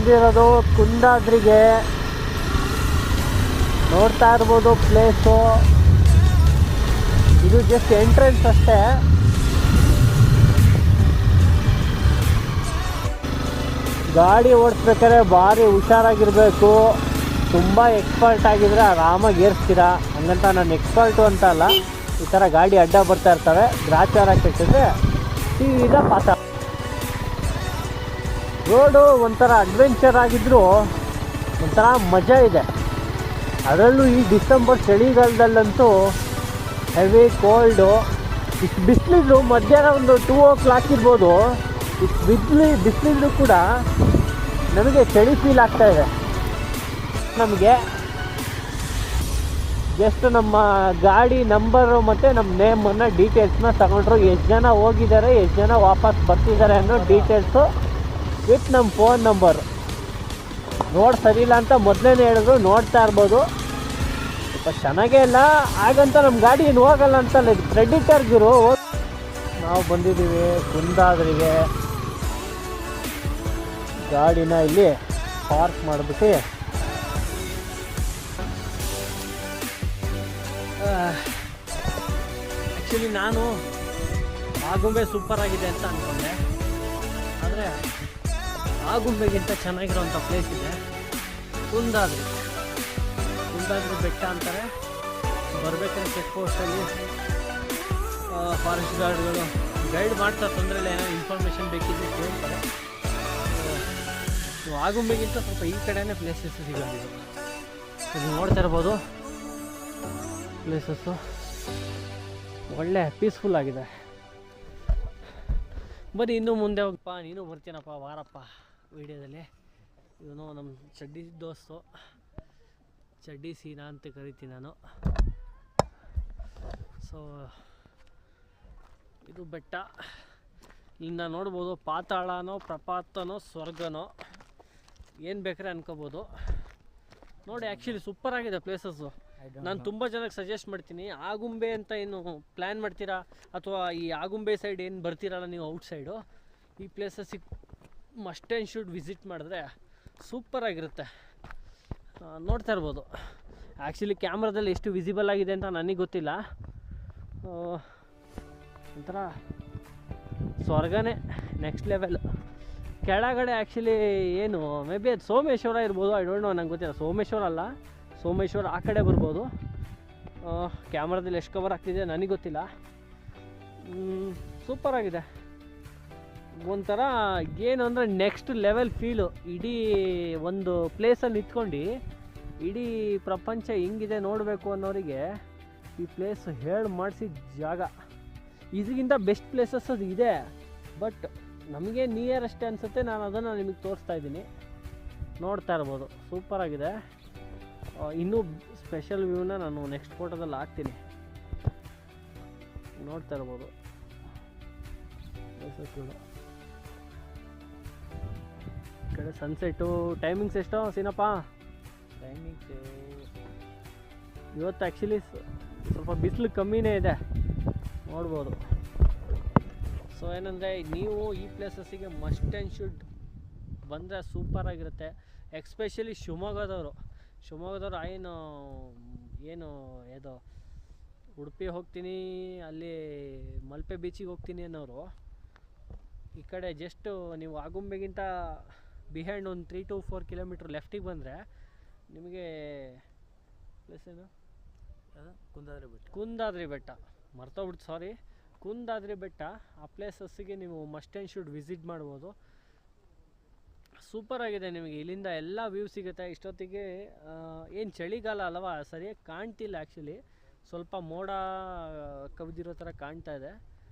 ಬಂದಿರೋದು ಕುಂದಾದ್ರಿಗೆ. ನೋಡ್ತಾ ಇರ್ಬೋದು ಪ್ಲೇಸು. ಇದು ಜಸ್ಟ್ ಎಂಟ್ರೆನ್ಸ್ ಅಷ್ಟೇ. ಗಾಡಿ ಓಡಿಸ್ಬೇಕಾದ್ರೆ ಭಾರಿ ಹುಷಾರಾಗಿರಬೇಕು. ತುಂಬ ಎಕ್ಸ್ಪರ್ಟ್ ಆಗಿದ್ರೆ ಆರಾಮಾಗಿ ಏರಿಸ್ತೀರಾ. ಹಂಗಂತ ನಾನು ಎಕ್ಸ್ಪರ್ಟು ಅಂತ ಅಲ್ಲ. ಈ ಥರ ಗಾಡಿ ಅಡ್ಡ ಬರ್ತಾ ಇರ್ತವೆ, ಗ್ರಾಚಾರ ಕೆಟ್ಟಿದ್ರೆ ಸೀದಾ ಪಾತ. ರೋಡು ಒಂಥರ ಅಡ್ವೆಂಚರ್ ಆಗಿದ್ದರೂ ಒಂಥರ ಮಜಾ ಇದೆ. ಅದರಲ್ಲೂ ಈ ಡಿಸೆಂಬರ್ ಚಳಿಗಾಲದಲ್ಲಂತೂ ಹೆವಿ ಕೋಲ್ಡು. ಇಷ್ಟು ಬಿಸಿಲಿದ್ರು ಮಧ್ಯಾಹ್ನ ಒಂದು 2 o'clock ಇರ್ಬೋದು. ಇಷ್ಟು ಬಿಸಿಲಿದ್ರು ಕೂಡ ನಮಗೆ ಚಳಿ ಫೀಲ್ ಆಗ್ತಾಯಿದೆ. ನಮಗೆ ಜಸ್ಟ್ ನಮ್ಮ ಗಾಡಿ ನಂಬರು ಮತ್ತು ನಮ್ಮ ನೇಮನ್ನು ಡೀಟೇಲ್ಸ್ನ ತಗೊಂಡ್ರು. ಎಷ್ಟು ಜನ ಹೋಗಿದ್ದಾರೆ, ಎಷ್ಟು ಜನ ವಾಪಸ್ ಬರ್ತಿದ್ದಾರೆ ಅನ್ನೋ ಡೀಟೇಲ್ಸು ವಿತ್ ನಮ್ಮ ಫೋನ್ ನಂಬರು. ರೋಡ್ ಸರಿ ಇಲ್ಲ ಅಂತ ಮೊದಲೇ ಹೇಳಿದ್ರು. ನೋಡ್ತಾ ಇರ್ಬೋದು ಸ್ವಲ್ಪ ಚೆನ್ನಾಗೇ ಇಲ್ಲ. ಹಾಗಂತ ನಮ್ಮ ಗಾಡಿ ಏನು ಹೋಗಲ್ಲ ಅಂತಲ್ಲ, ಇದು ಕ್ರೆಡಿಟರ್ಗಿರು. ನಾವು ಬಂದಿದ್ದೀವಿ ಕುಂದಾದ್ರಿಗೆ. ಗಾಡಿನ ಇಲ್ಲಿ ಪಾರ್ಕ್ ಮಾಡಿಬಿಟ್ಟು ಆ್ಯಕ್ಚುಲಿ ನಾನು ಆಗುಂಬೆ ಸೂಪರ್ ಆಗಿದೆ ಅಂತ ಅಂದ್ಕೊಂಡೆ. ಆದರೆ ಆಗುಂಬೆಗಿಂತ ಚೆನ್ನಾಗಿರೋಂಥ ಪ್ಲೇಸ್ ಇದೆ ಕುಂದಾದ್ರಿ. ಕುಂದಾದ್ರಿ ಬೆಟ್ಟ ಅಂತಾರೆ. ಬರಬೇಕಾದ್ರೆ ಚೆಕ್ ಪೋಸ್ಟಲ್ಲಿ ಫಾರೆಸ್ಟ್ ಗಾರ್ಡ್ಗಳು ಗೈಡ್ ಮಾಡ್ತಾರೆ. ತೊಂದರೆ ಏನೋ ಇನ್ಫಾರ್ಮೇಷನ್ ಬೇಕಿದ್ರೆ ಕೇಳ್ತಾರೆ. ಆಗುಂಬೆಗಿಂತ ಸ್ವಲ್ಪ ಈ ಕಡೆನೇ ಪ್ಲೇಸಸ್ ಸಿಗೋದು. ನೀವು ನೋಡ್ತಾ ಇರ್ಬೋದು ಪ್ಲೇಸಸ್ಸು ಒಳ್ಳೆ ಪೀಸ್ಫುಲ್ ಆಗಿದೆ. ಬನ್ನಿ ಇನ್ನೂ ಮುಂದೆ ಹೋಗಪ್ಪ. ನೀನು ಬರ್ತೀನಪ್ಪ ವಾರಪ್ಪ ವೀಡಿಯೋದಲ್ಲಿ. ಇವನು ನಮ್ಮ ಚಡ್ಡಿ ದೋಸ್ತು, ಚಡ್ಡಿ ಸೀನಾ ಅಂತ ಕರಿತೀನಿ ನಾನು. ಸೊ ಇದು ಬೆಟ್ಟ. ಇಲ್ಲಿಂದ ನೋಡ್ಬೋದು ಪಾತಾಳನೋ ಪ್ರಪಾತನೋ ಸ್ವರ್ಗನೋ ಏನು ಬೇಕಾದ್ರೆ ಅನ್ಕೋಬೋದು. ನೋಡಿ ಆ್ಯಕ್ಚುಲಿ ಸೂಪರಾಗಿದೆ ಪ್ಲೇಸಸ್ಸು. ನಾನು ತುಂಬ ಜನಕ್ಕೆ ಸಜೆಸ್ಟ್ ಮಾಡ್ತೀನಿ. ಆಗುಂಬೆ ಅಂತ ಏನು ಪ್ಲ್ಯಾನ್ ಮಾಡ್ತೀರಾ ಅಥವಾ ಈ ಆಗುಂಬೆ ಸೈಡ್ ಏನು ಬರ್ತೀರಲ್ಲ ನೀವು ಔಟ್ಸೈಡು, ಈ ಪ್ಲೇಸಸ್ಸಿಗೆ ಮಸ್ಟ್ ಆ್ಯಂಡ್ ಶುಡ್ ವಿಸಿಟ್ ಮಾಡಿದ್ರೆ ಸೂಪರಾಗಿರುತ್ತೆ. ನೋಡ್ತಾ ಇರ್ಬೋದು. ಆ್ಯಕ್ಚುಲಿ ಕ್ಯಾಮ್ರಾದಲ್ಲಿ ಎಷ್ಟು ವಿಸಿಬಲ್ ಆಗಿದೆ ಅಂತ ನನಗೆ ಗೊತ್ತಿಲ್ಲ. ಒಂಥರ ಸ್ವರ್ಗನೇ ನೆಕ್ಸ್ಟ್ ಲೆವೆಲ್. ಕೆಳಗಡೆ ಆ್ಯಕ್ಚುಲಿ ಏನು ಮೇ ಬಿ ಅದು ಸೋಮೇಶ್ವರ ಇರ್ಬೋದು. ಐ ಡೋಂಟ್ ನೋ, ನಂಗೆ ಗೊತ್ತಿಲ್ಲ. ಸೋಮೇಶ್ವರ ಅಲ್ಲ, ಸೋಮೇಶ್ವರ ಆ ಕಡೆ ಬರ್ಬೋದು. ಕ್ಯಾಮ್ರಾದಲ್ಲಿ ಎಷ್ಟು ಕವರ್ ಆಗ್ತಿದೆ ನನಗೆ ಗೊತ್ತಿಲ್ಲ. ಸೂಪರಾಗಿದೆ. ಒಂಥರ ಏನು ಅಂದರೆ ನೆಕ್ಸ್ಟ್ ಲೆವೆಲ್ ಫೀಲು. ಇಡೀ ಒಂದು ಪ್ಲೇಸಲ್ಲಿ ನಿಂತ್ಕೊಂಡು ಇಡೀ ಪ್ರಪಂಚ ಹೆಂಗಿದೆ ನೋಡಬೇಕು ಅನ್ನೋರಿಗೆ ಈ ಪ್ಲೇಸ್ ಹೇಳಿ ಮಾಡಿಸಿದ ಜಾಗ. ಇದಕ್ಕಿಂತ ಬೆಸ್ಟ್ ಪ್ಲೇಸಸ್ ಅದು ಇದೆ, ಬಟ್ ನಮಗೆ ನಿಯರೆಸ್ಟ್ ಅನಿಸುತ್ತೆ. ನಾನು ಅದನ್ನು ನಿಮಗೆ ತೋರಿಸ್ತಾ ಇದ್ದೀನಿ. ನೋಡ್ತಾ ಇರ್ಬೋದು ಸೂಪರಾಗಿದೆ. ಇನ್ನೂ ಸ್ಪೆಷಲ್ ವ್ಯೂನ ನಾನು ನೆಕ್ಸ್ಟ್ ಫೋಟೋದಲ್ಲಿ ಹಾಕ್ತೀನಿ. ನೋಡ್ತಾ ಇರ್ಬೋದು ಪ್ಲೇಸಸ್ಗಳು. ಈ ಕಡೆ ಸನ್ಸೆಟ್ಟು. ಟೈಮಿಂಗ್ಸ್ ಎಷ್ಟು ಸೀನಪ್ಪ? ಟೈಮಿಂಗ್ಸು ಇವತ್ತು ಆ್ಯಕ್ಚುಲಿ ಸ್ವಲ್ಪ ಬಿಸಿಲು ಕಮ್ಮಿನೇ ಇದೆ, ನೋಡ್ಬೋದು. ಸೊ ಏನಂದರೆ ನೀವು ಈ ಪ್ಲೇಸಸ್ಸಿಗೆ ಮಸ್ಟ್ ಆ್ಯಂಡ್ ಶುಡ್ ಬಂದರೆ ಸೂಪರಾಗಿರುತ್ತೆ. ಎಕ್ಸ್ಪೆಷಲಿ ಶಿವಮೊಗ್ಗದವರು ಏನು ಇದು ಉಡುಪಿ ಹೋಗ್ತೀನಿ, ಅಲ್ಲಿ ಮಲ್ಪೆ ಬೀಚಿಗೆ ಹೋಗ್ತೀನಿ ಅನ್ನೋರು ಈ ಕಡೆ ಜಸ್ಟು ನೀವು ಆಗುಂಬೆಗಿಂತ ಬಿಹೈಂಡ್ ಒಂದು 3 to 4 kilometers ಲೆಫ್ಟಿಗೆ ಬಂದರೆ ನಿಮಗೆ ಪ್ಲೇಸ್ ಏನು? ಕುಂದಾದ್ರಿ ಬೆಟ್ಟ ಮರ್ತೋಗ್ಬಿಟ್ಟು, ಸಾರಿ. ಕುಂದಾದ್ರಿ ಬೆಟ್ಟ. ಆ ಪ್ಲೇಸಸ್ಸಿಗೆ ನೀವು ಮಸ್ಟ್ ಆ್ಯಂಡ್ ಶುಡ್ ವಿಸಿಟ್ ಮಾಡ್ಬೋದು. ಸೂಪರಾಗಿದೆ. ನಿಮಗೆ ಇಲ್ಲಿಂದ ಎಲ್ಲ ವ್ಯೂ ಸಿಗುತ್ತೆ. ಇಷ್ಟೊತ್ತಿಗೆ ಏನು ಚಳಿಗಾಲ ಅಲ್ವಾ, ಸರಿಯಾಗಿ ಕಾಣ್ತಿಲ್ಲ ಆ್ಯಕ್ಚುಲಿ. ಸ್ವಲ್ಪ ಮೋಡ ಕವಿದಿರೋ ಥರ ಕಾಣ್ತಾ ಇದೆ,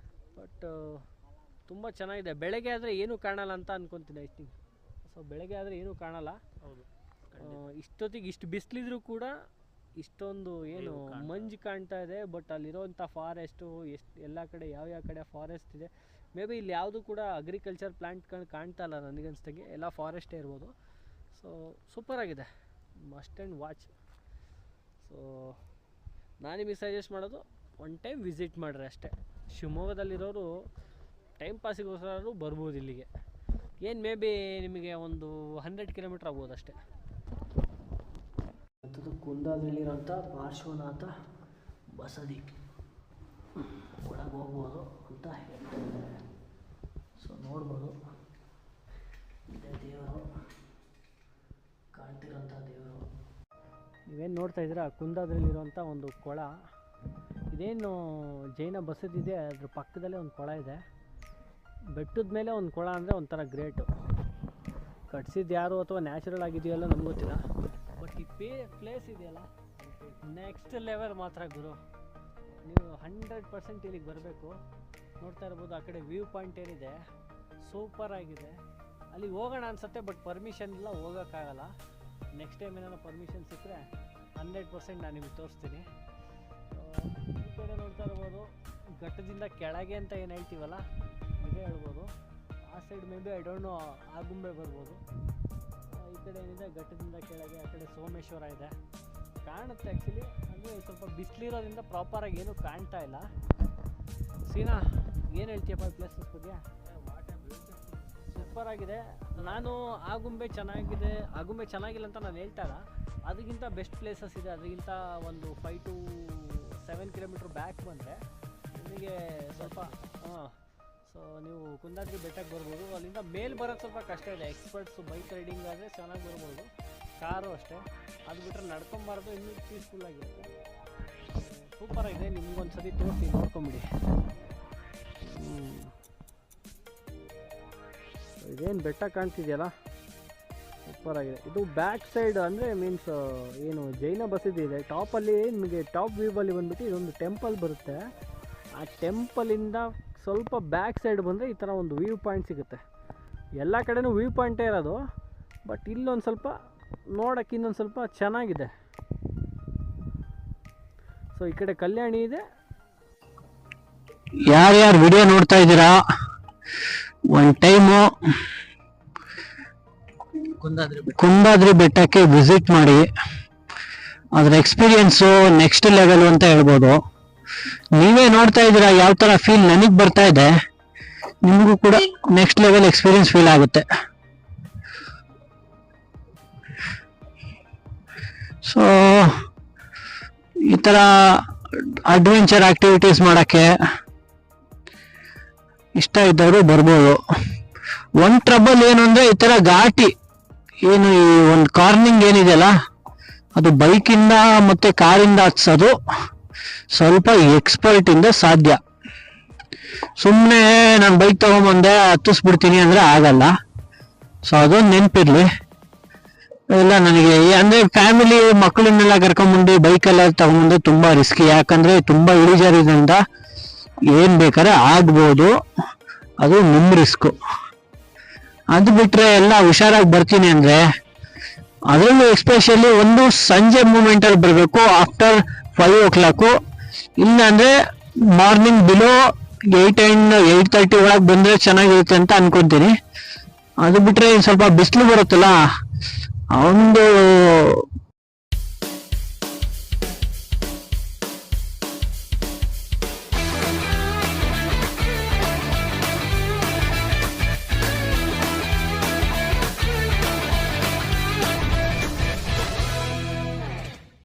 ಬಟ್ ತುಂಬ ಚೆನ್ನಾಗಿದೆ. ಬೆಳಗ್ಗೆ ಆದರೆ ಏನೂ ಕಾಣಲ್ಲ ಅಂತ ಅಂದ್ಕೊತೀನಿ ಐ ಥಿಂಕ್. ಸೊ ಬೆಳಗ್ಗೆ ಆದರೆ ಏನೂ ಕಾಣಲ್ಲ. ಹೌದು, ಇಷ್ಟೊತ್ತಿಗೆ ಇಷ್ಟು ಬಿಸಿಲಿದ್ರೂ ಕೂಡ ಇಷ್ಟೊಂದು ಏನು ಮಂಜು ಕಾಣ್ತಾ ಇದೆ. ಬಟ್ ಅಲ್ಲಿರೋವಂಥ ಫಾರೆಸ್ಟು ಎಲ್ಲ ಕಡೆ ಯಾವ ಕಡೆ ಫಾರೆಸ್ಟ್ ಇದೆ. ಮೇ ಬಿ ಇಲ್ಲಿ ಯಾವುದು ಕೂಡ ಅಗ್ರಿಕಲ್ಚರ್ ಪ್ಲ್ಯಾಂಟ್ಗಳು ಕಾಣ್ತಾ ಇಲ್ಲ ನನಗನ್ಸ್ದಂಗೆ, ಎಲ್ಲ ಫಾರೆಸ್ಟೇ ಇರ್ಬೋದು. ಸೊ ಸೂಪರಾಗಿದೆ, ಮಸ್ಟ್ ಆ್ಯಂಡ್ ವಾಚ್. ಸೊ ನಾನು ನಿಮಗೆ ಸಜೆಸ್ಟ್ ಮಾಡೋದು ಒನ್ ಟೈಮ್ ವಿಸಿಟ್ ಮಾಡಿರಿ ಅಷ್ಟೇ. ಶಿವಮೊಗ್ಗದಲ್ಲಿರೋರು ಟೈಮ್ ಪಾಸಿಗೋಸ್ಕರ ಬರ್ಬೋದು ಇಲ್ಲಿಗೆ. ಏನು ಮೇ ಬಿ ನಿಮಗೆ ಒಂದು 100 ಕಿಲೋಮೀಟ್ರ್ ಆಗ್ಬೋದು ಅಷ್ಟೇ. ಮತ್ತು ಕುಂದಾದ್ರಲ್ಲಿರೋಂಥ ಪಾರ್ಶ್ವನಾಥ ಬಸದಿ ಒಳಗೆ ಹೋಗ್ಬೋದು ಅಂತ ಹೇಳ್ತಾರೆ. ಸೊ ನೋಡ್ಬೋದು, ಇದೇ ದೇವರು, ಕಾಣ್ತಿರೋಂಥ ದೇವರು. ನೀವೇನು ನೋಡ್ತಾ ಇದ್ದೀರಾ ಕುಂದಾದ್ರಲ್ಲಿರುವಂಥ ಒಂದು ಕೊಳ. ಇದೇನು ಜೈನ ಬಸದಿ ಇದೆ ಅದ್ರ ಪಕ್ಕದಲ್ಲೇ ಒಂದು ಕೊಳ ಇದೆ. ಬೆಟ್ಟದ ಮೇಲೆ ಒಂದು ಕೊಳ ಅಂದರೆ ಒಂಥರ ಗ್ರೇಟು. ಕಟ್ಸಿದ್ದು ಯಾರು ಅಥವಾ ನ್ಯಾಚುರಲ್ ಆಗಿದೆಯಲ್ಲ ನಮ್ಗೆ ಗೊತ್ತಿಲ್ಲ. ಬಟ್ ಈ ಪ್ಲೇಸ್ ಇದೆಯಲ್ಲ ನೆಕ್ಸ್ಟ್ ಲೆವೆಲ್ ಮಾತ್ರ ಗುರು. ನೀವು 100% ಇಲ್ಲಿಗೆ ಬರಬೇಕು. ನೋಡ್ತಾ ಇರ್ಬೋದು ಆ ಕಡೆ ವ್ಯೂ ಪಾಯಿಂಟ್ ಏನಿದೆ ಸೂಪರ್ ಆಗಿದೆ. ಅಲ್ಲಿಗೆ ಹೋಗೋಣ ಅನ್ಸುತ್ತೆ, ಬಟ್ ಪರ್ಮಿಷನ್ ಇಲ್ಲ, ಹೋಗೋಕ್ಕಾಗಲ್ಲ. ನೆಕ್ಸ್ಟ್ ಟೈಮ್ ಏನಾದ್ರು ಪರ್ಮಿಷನ್ ಸಿಕ್ಕರೆ 100% ನಾನು ನಿಮಗೆ ತೋರಿಸ್ತೀನಿ. ಈ ಕಡೆ ನೋಡ್ತಾ ಇರ್ಬೋದು ಘಟ್ಟದಿಂದ ಕೆಳಗೆ ಅಂತ ಏನು ಹೇಳ್ತೀವಲ್ಲ ಇದೇ ಹೇಳ್ಬೋದು. ಆ side may be I don't know, Agumbe ಬರ್ಬೋದು. ಈ ಕಡೆ ಏನಿದೆ ಘಟ್ಟದಿಂದ ಕೆಳಗೆ, ಆ ಕಡೆ ಸೋಮೇಶ್ವರ ಇದೆ ಕಾಣುತ್ತೆ. ಆ್ಯಕ್ಚುಲಿ ಅಂದರೆ ಸ್ವಲ್ಪ ಬಿಸಿಲಿರೋದ್ರಿಂದ ಪ್ರಾಪರಾಗಿ ಏನೂ ಕಾಣ್ತಾ ಇಲ್ಲ. ಸೀನಾ ಏನು ಹೇಳ್ತೀಯಪ್ಪ ಪ್ಲೇಸಸ್ ಬಗ್ಗೆ? ಸೂಪರ್ ಆಗಿದೆ. ನಾನು ಆಗುಂಬೆ ಚೆನ್ನಾಗಿಲ್ಲ ಅಂತ ನಾನು ಹೇಳ್ತಾ ಇಲ್ಲ, ಅದಕ್ಕಿಂತ ಬೆಸ್ಟ್ ಪ್ಲೇಸಸ್ ಇದೆ. ಅದಕ್ಕಿಂತ ಒಂದು 5 to 7 ಕಿಲೋಮೀಟ್ರ್ ಬ್ಯಾಕ್ ಬಂದರೆ ನಿಮಗೆ ಸ್ವಲ್ಪ ಸೊ ನೀವು ಕುಂದಾದ್ರಿ ಬೆಟ್ಟಕ್ಕೆ ಬರ್ಬೋದು. ಅಲ್ಲಿಂದ ಮೇಲೆ ಬರೋದು ಸ್ವಲ್ಪ ಕಷ್ಟ ಇದೆ. ಎಕ್ಸ್ಪರ್ಟ್ಸು ಬೈಕ್ ರೈಡಿಂಗ್ ಆದರೆ ಚೆನ್ನಾಗಿ ಬರ್ಬೋದು, ಕಾರು ಅಷ್ಟೇ. ಅದು ಬಿಟ್ಟರೆ ನಡ್ಕೊಂಬಾರ್ದು, ಇನ್ನೂ ಪೀಸ್ಫುಲ್ಲಾಗಿರುತ್ತೆ. ಸೂಪರಾಗಿದೆ, ನಿಮ್ಗೊಂದು ಸರಿ ತೋರಿಸಿ ನೋಡ್ಕೊಂಬಿಡಿ. ಇದೇನು ಬೆಟ್ಟ ಕಾಣ್ತಿದೆಯಲ್ಲ ಸೂಪರಾಗಿದೆ. ಇದು ಬ್ಯಾಕ್ ಸೈಡ್ ಅಂದರೆ ಮೀನ್ಸ್ ಏನು ಜೈನ ಬಸದಿ ಇದೆ. ಟಾಪಲ್ಲಿ ನಿಮಗೆ ಟಾಪ್ ವ್ಯೂವಲ್ಲಿ ಬಂದುಬಿಟ್ಟು ಇದೊಂದು ಟೆಂಪಲ್ ಬರುತ್ತೆ. ಆ ಟೆಂಪಲಿಂದ ಸ್ವಲ್ಪ ಬ್ಯಾಕ್ ಸೈಡ್ ಬಂದರೆ ಈ ಥರ ಒಂದು ವ್ಯೂ ಪಾಯಿಂಟ್ ಸಿಗುತ್ತೆ. ಎಲ್ಲ ಕಡೆನೂ ವ್ಯೂ ಪಾಯಿಂಟೇ ಇರೋದು, ಬಟ್ ಇಲ್ಲೊಂದು ಸ್ವಲ್ಪ ನೋಡೋಕ್ಕೆ ಇನ್ನೊಂದು ಸ್ವಲ್ಪ ಚೆನ್ನಾಗಿದೆ. ಸೊ ಈ ಕಡೆ ಕಲ್ಯಾಣಿ ಇದೆ. ಯಾರ್ಯಾರು ವಿಡಿಯೋ ನೋಡ್ತಾ ಇದ್ದೀರಾ, ಒಂದು ಟೈಮು ಕುಂದಾದ್ರಿ ಬೆಟ್ಟಕ್ಕೆ ವಿಸಿಟ್ ಮಾಡಿ. ಅದ್ರ ಎಕ್ಸ್ಪೀರಿಯನ್ಸು ನೆಕ್ಸ್ಟ್ ಲೆವೆಲ್ ಅಂತ ಹೇಳ್ಬೋದು. ನೀವೇ ನೋಡ್ತಾ ಇದ್ದೀರಾ ಯಾವ ತರ ಫೀಲ್ ನನಗೆ ಬರ್ತಾ ಇದೆ, ನಿಮಗೂ ಕೂಡ ನೆಕ್ಸ್ಟ್ ಲೆವೆಲ್ ಎಕ್ಸ್ಪೀರಿಯನ್ಸ್ ಫೀಲ್ ಆಗುತ್ತೆ. ಸೊ ಈ ತರ ಅಡ್ವೆಂಚರ್ ಆಕ್ಟಿವಿಟೀಸ್ ಮಾಡಕ್ಕೆ ಇಷ್ಟ ಇದ್ದವರು ಬರ್ಬೋದು. ಒಂದ್ ಟ್ರಬಲ್ ಏನು ಅಂದ್ರೆ ಈ ತರ ಘಾಟಿ ಏನು ಈ ಒಂದು ಕಾರ್ನಿಂಗ್ ಏನಿದೆಯಲ್ಲ ಅದು ಬೈಕಿಂದ ಮತ್ತೆ ಕಾರಿಂದ ಹತ್ಸೋದು ಸ್ವಲ್ಪ ಎಕ್ಸ್ಪರ್ಟ್ ಇಂದ ಸಾಧ್ಯ. ಸುಮ್ಮನೆ ನಾನು ಬೈಕ್ ತಗೊಂಬಂದೆ ಹತ್ತಿಸ್ಬಿಡ್ತೀನಿ ಅಂದ್ರೆ ಆಗಲ್ಲ. ಸೊ ಅದೊಂದು ನೆನಪಿರ್ಲಿ. ಇಲ್ಲ ನನಗೆ ಅಂದ್ರೆ ಫ್ಯಾಮಿಲಿ ಮಕ್ಕಳನ್ನೆಲ್ಲ ಕರ್ಕೊಂಡ್ಬಂದು ಬೈಕೆಲ್ಲ ತಗೊಂಡ್ಬಂದು ತುಂಬಾ ರಿಸ್ಕಿ. ಯಾಕಂದ್ರೆ ತುಂಬಾ ಇಳಿಜಾರಿದ್ರಿಂದ ಏನ್ ಬೇಕಾದ್ರೆ ಆಗ್ಬೋದು, ಅದು ನಿಮ್ ರಿಸ್ಕು. ಅದು ಬಿಟ್ರೆ ಎಲ್ಲ ಹುಷಾರಾಗಿ ಬರ್ತೀನಿ ಅಂದ್ರೆ, ಅದರಲ್ಲೂ ಎಸ್ಪೆಷಲಿ ಒಂದು ಸಂಜೆ ಮೂಮೆಂಟ್ ಅಲ್ಲಿ ಬರಬೇಕು ಆಫ್ಟರ್ 5 o'clock. ಇಲ್ಲ ಅಂದ್ರೆ ಮಾರ್ನಿಂಗ್ ಬಿಲೋ 8 and 8:30 ಒಳಗೆ ಬಂದ್ರೆ ಚೆನ್ನಾಗಿರುತ್ತೆ ಅಂತ ಅನ್ಕೊಂತೀನಿ. ಅದು ಬಿಟ್ರೆ ಸ್ವಲ್ಪ ಬಿಸಿಲು ಬರುತ್ತಲ್ಲ, ಒಂದು